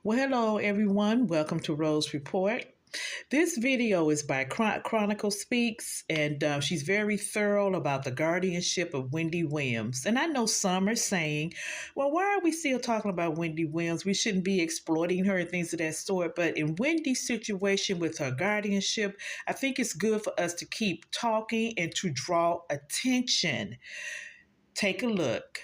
Well, hello everyone. Welcome to Rose Report. This video is by Chronicle Speaks, and she's very thorough about the guardianship of Wendy Williams. And I know some are saying, well, why are we still talking about Wendy Williams? We shouldn't be exploiting her and things of that sort. But in Wendy's situation with her guardianship, I think it's good for us to keep talking and to draw attention. Take a look.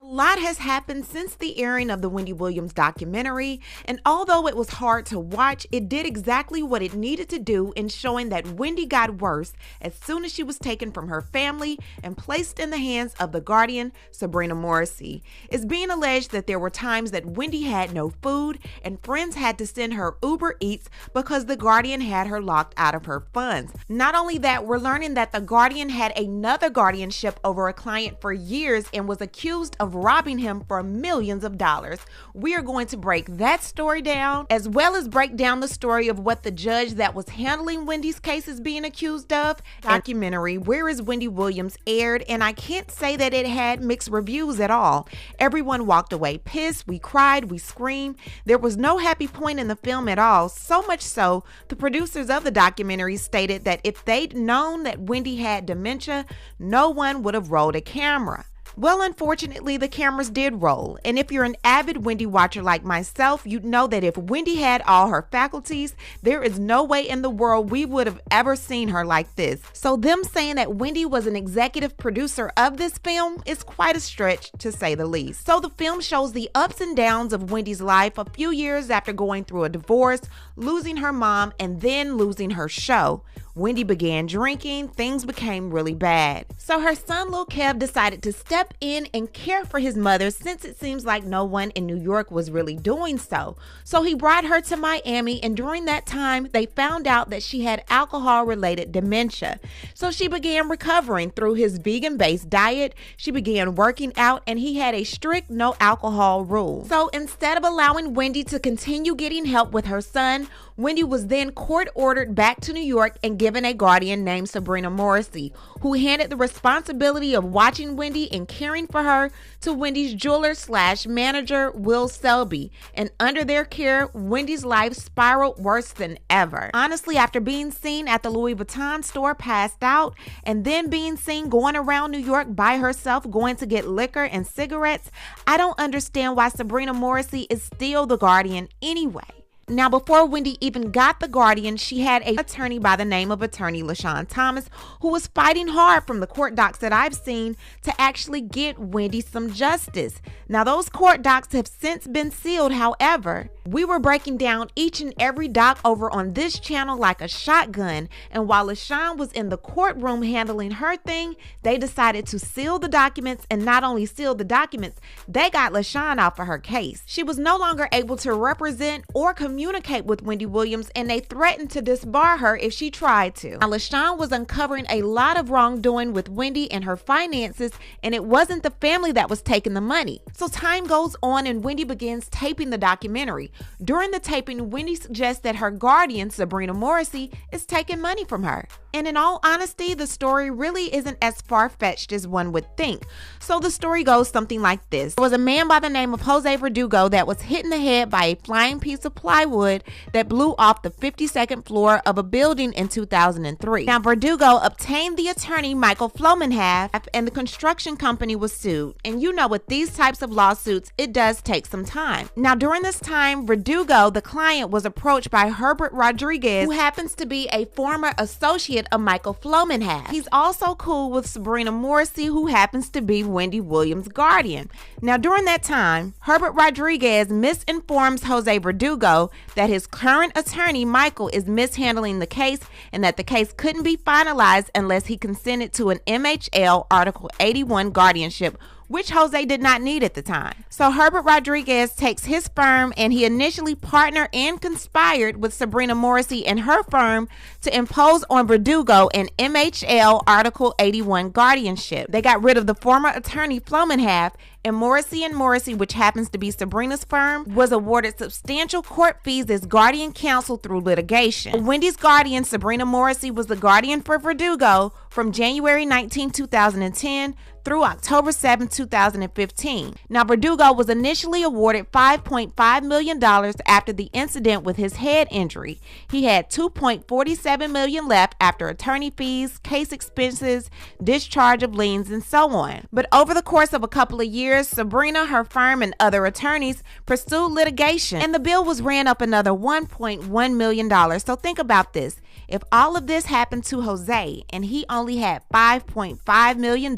A lot has happened since the airing of the Wendy Williams documentary, and although it was hard to watch, it did exactly what it needed to do in showing that Wendy got worse as soon as she was taken from her family and placed in the hands of the guardian, Sabrina Morrissey. It's being alleged that there were times that Wendy had no food and friends had to send her Uber Eats because the guardian had her locked out of her funds. Not only that, we're learning that the guardian had another guardianship over a client for years and was accused of robbing him for millions of dollars. We are going to break that story down, as well as break down the story of what the judge that was handling Wendy's case is being accused of. Documentary Where is Wendy Williams aired, and I can't say that it had mixed reviews at all. Everyone walked away pissed, we cried, we screamed. There was no happy point in the film at all, so much so the producers of the documentary stated that if they'd known that Wendy had dementia, no one would have rolled a camera. Well, unfortunately, the cameras did roll, and if you're an avid Wendy watcher like myself, you'd know that if Wendy had all her faculties, there is no way in the world we would have ever seen her like this. So them saying that Wendy was an executive producer of this film is quite a stretch, to say the least. So the film shows the ups and downs of Wendy's life a few years after going through a divorce, losing her mom, and then losing her show. Wendy began drinking, things became really bad. So her son Lil Kev decided to step in and care for his mother since it seems like no one in New York was really doing so. So he brought her to Miami, and during that time they found out that she had alcohol-related dementia. So she began recovering through his vegan-based diet, she began working out, and he had a strict no alcohol rule. So instead of allowing Wendy to continue getting help with her son, Wendy was then court-ordered back to New York and given a guardian named Sabrina Morrissey, who handed the responsibility of watching Wendy and caring for her to Wendy's jeweler/manager, Will Selby. And under their care, Wendy's life spiraled worse than ever. Honestly, after being seen at the Louis Vuitton store passed out, and then being seen going around New York by herself going to get liquor and cigarettes, I don't understand why Sabrina Morrissey is still the guardian anyway. Now, before Wendy even got the guardian, she had an attorney by the name of attorney LaShawn Thomas, who was fighting hard from the court docs that I've seen to actually get Wendy some justice. Now, those court docs have since been sealed. However, we were breaking down each and every doc over on this channel like a shotgun. And while LaShawn was in the courtroom handling her thing, they decided to seal the documents, and not only seal the documents, they got LaShawn off of her case. She was no longer able to represent or communicate with Wendy Williams, and they threatened to disbar her if she tried to. Now, LaShawn was uncovering a lot of wrongdoing with Wendy and her finances, and it wasn't the family that was taking the money. So time goes on, and Wendy begins taping the documentary. During the taping, Wendy suggests that her guardian, Sabrina Morrissey, is taking money from her. And in all honesty, the story really isn't as far-fetched as one would think. So the story goes something like this. There was a man by the name of Jose Verdugo that was hit in the head by a flying piece of plywood that blew off the 52nd floor of a building in 2003. Now, Verdugo obtained the attorney Michael Flomenhalf, and the construction company was sued. And you know, with these types of lawsuits, it does take some time. Now, during this time, Verdugo, the client, was approached by Herbert Rodriguez, who happens to be a former associate of Michael Flomenhalf. He's also cool with Sabrina Morrissey, who happens to be Wendy Williams' guardian. Now, during that time, Herbert Rodriguez misinforms Jose Verdugo that his current attorney, Michael, is mishandling the case and that the case couldn't be finalized unless he consented to an MHL Article 81 guardianship, which Jose did not need at the time. So Herbert Rodriguez takes his firm, and he initially partnered and conspired with Sabrina Morrissey and her firm to impose on Verdugo an MHL Article 81 guardianship. They got rid of the former attorney Flomenhalf, and Morrissey, which happens to be Sabrina's firm, was awarded substantial court fees as guardian counsel through litigation. Wendy's guardian, Sabrina Morrissey, was the guardian for Verdugo, from January 19, 2010 through October 7, 2015. Now, Verdugo was initially awarded $5.5 million after the incident with his head injury. He had $2.47 million left after attorney fees, case expenses, discharge of liens, and so on. But over the course of a couple of years, Sabrina, her firm, and other attorneys pursued litigation, and the bill was ran up another $1.1 million. So think about this. If all of this happened to Jose and he only had $5.5 million,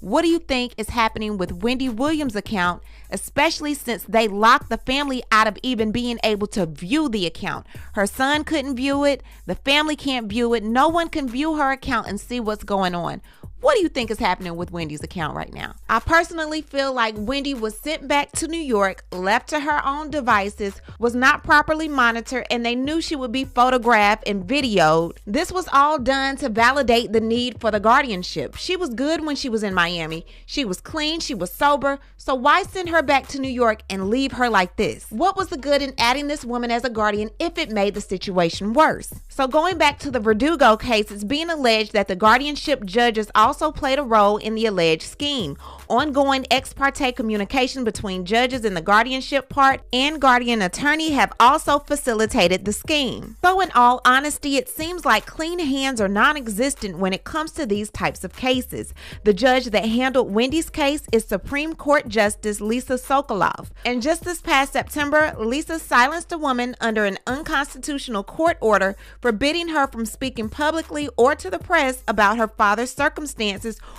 what do you think is happening with Wendy Williams' account, especially since they locked the family out of even being able to view the account? Her son couldn't view it. The family can't view it. No one can view her account and see what's going on. What do you think is happening with Wendy's account right now? I personally feel like Wendy was sent back to New York, left to her own devices, was not properly monitored, and they knew she would be photographed and videoed. This was all done to validate the need for the guardianship. She was good when she was in Miami. She was clean, she was sober, so why send her back to New York and leave her like this? What was the good in adding this woman as a guardian if it made the situation worse? So going back to the Verdugo case, it's being alleged that the guardianship judges also played a role in the alleged scheme. Ongoing ex parte communication between judges in the guardianship part and guardian attorney have also facilitated the scheme. So in all honesty, it seems like clean hands are non-existent when it comes to these types of cases. The judge that handled Wendy's case is Supreme Court Justice Lisa Sokolov. And just this past September, Lisa silenced a woman under an unconstitutional court order forbidding her from speaking publicly or to the press about her father's circumstances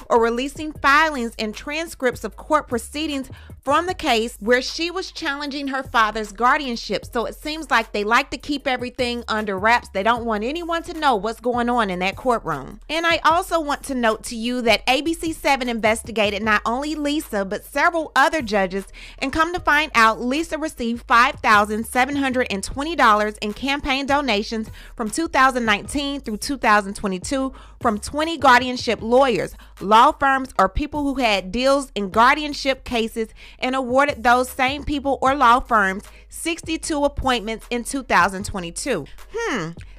or releasing filings and transcripts of court proceedings from the case where she was challenging her father's guardianship. So it seems like they like to keep everything under wraps. They don't want anyone to know what's going on in that courtroom. And I also want to note to you that ABC7 investigated not only Lisa but several other judges, and come to find out Lisa received $5,720 in campaign donations from 2019 through 2022 from 20 guardianship lawyers, law firms, or people who had deals in guardianship cases, and awarded those same people or law firms 62 appointments in 2022.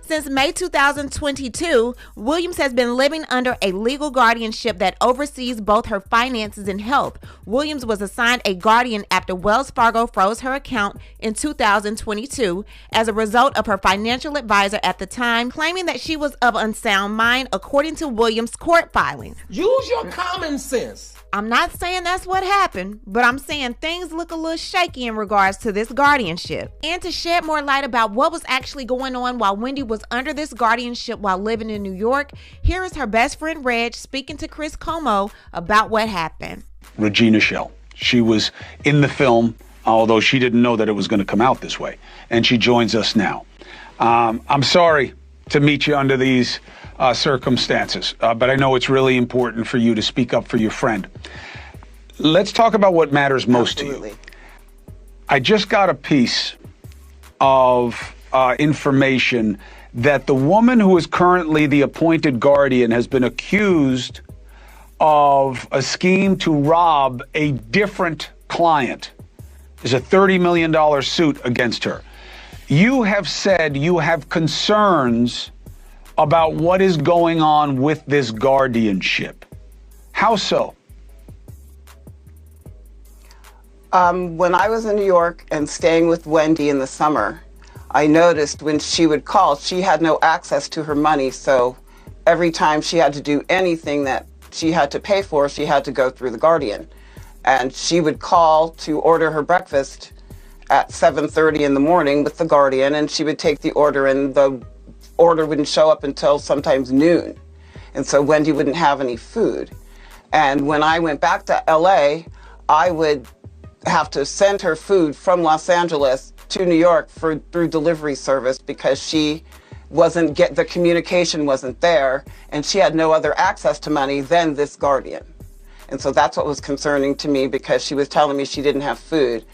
Since May 2022, Williams has been living under a legal guardianship that oversees both her finances and health. Williams was assigned a guardian after Wells Fargo froze her account in 2022 as a result of her financial advisor at the time claiming that she was of unsound mind, according to Williams' court filings. Use your common sense. I'm not saying that's what happened, but I'm saying things look a little shaky in regards to this guardianship. And to shed more light about what was actually going on while Wendy was under this guardianship while living in New York, here is her best friend Reg speaking to Chris Como about what happened. Regina Shell. She was in the film, although she didn't know that it was going to come out this way. And she joins us now. I'm sorry to meet you under these circumstances, but I know it's really important for you to speak up for your friend. Let's talk about what matters most to you. I just got a piece of information that the woman who is currently the appointed guardian has been accused of a scheme to rob a different client. There's a $30 million suit against her. You have said you have concerns about what is going on with this guardianship. How so? When I was in New York and staying with Wendy in the summer, I noticed when she would call, she had no access to her money. So every time she had to do anything that she had to pay for, she had to go through the guardian. And she would call to order her breakfast at 7:30 in the morning with the guardian, and she would take the order, and the order wouldn't show up until sometimes noon. And so Wendy wouldn't have any food. And when I went back to LA, I would have to send her food from Los Angeles to New York through delivery service because she wasn't the communication wasn't there, and she had no other access to money than this guardian. And so that's what was concerning to me, because she was telling me she didn't have food.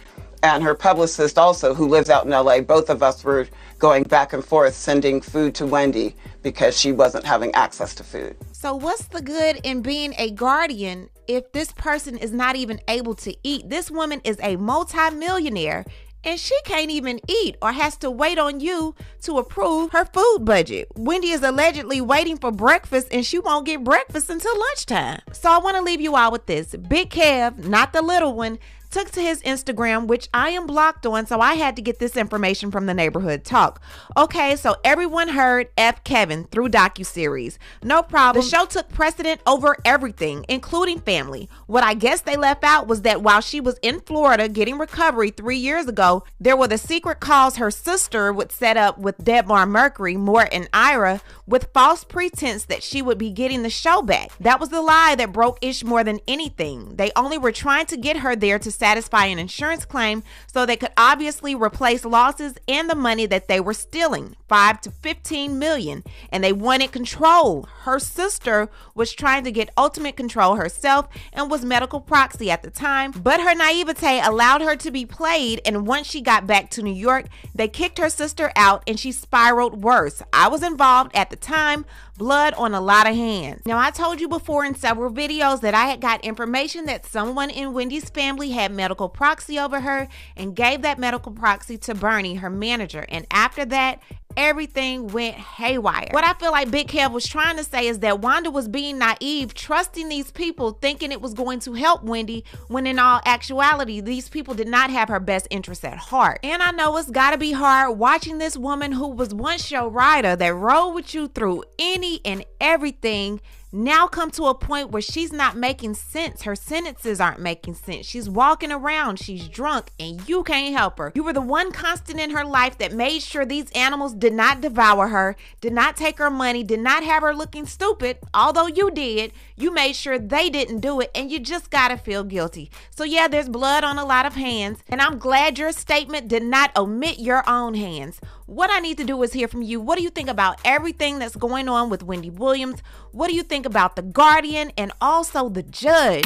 And her publicist also, who lives out in LA, both of us were going back and forth sending food to Wendy because she wasn't having access to food. So what's the good in being a guardian if this person is not even able to eat? This woman is a multi-millionaire and she can't even eat or has to wait on you to approve her food budget. Wendy is allegedly waiting for breakfast and she won't get breakfast until lunchtime. So I want to leave you all with this. Big Kev, not the little one, took to his Instagram, which I am blocked on, so I had to get this information from the Neighborhood Talk. Okay, so everyone heard F. Kevin through docuseries. No problem. The show took precedent over everything, including family. What I guess they left out was that while she was in Florida getting recovery 3 years ago, there were the secret calls her sister would set up with Debmar Mercury, Mort, and Ira with false pretense that she would be getting the show back. That was the lie that broke Ish more than anything. They only were trying to get her there to satisfy an insurance claim so they could obviously replace losses and the money that they were stealing, $5 to $15 million, and they wanted control. Her sister was trying to get ultimate control herself and was medical proxy at the time, but her naivete allowed her to be played, and once she got back to New York, they kicked her sister out and she spiraled worse. I was involved at the time. Blood on a lot of hands. Now, I told you before in several videos that I had got information that someone in Wendy's family had medical proxy over her and gave that medical proxy to Bernie, her manager. And after that, everything went haywire. What I feel like Big Kev was trying to say is that Wanda was being naive, trusting these people, thinking it was going to help Wendy, when in all actuality, these people did not have her best interests at heart. And I know it's gotta be hard watching this woman who was once your rider that rode with you through any and everything now come to a point where she's not making sense. Her sentences aren't making sense. She's walking around, she's drunk, and you can't help her. You were the one constant in her life that made sure these animals did not devour her, did not take her money, did not have her looking stupid. Although you did, you made sure they didn't do it, and you just gotta feel guilty. So yeah, there's blood on a lot of hands, and I'm glad your statement did not omit your own hands. What I need to do is hear from you. What do you think about everything that's going on with Wendy Williams? What do you think about The Guardian and also the judge?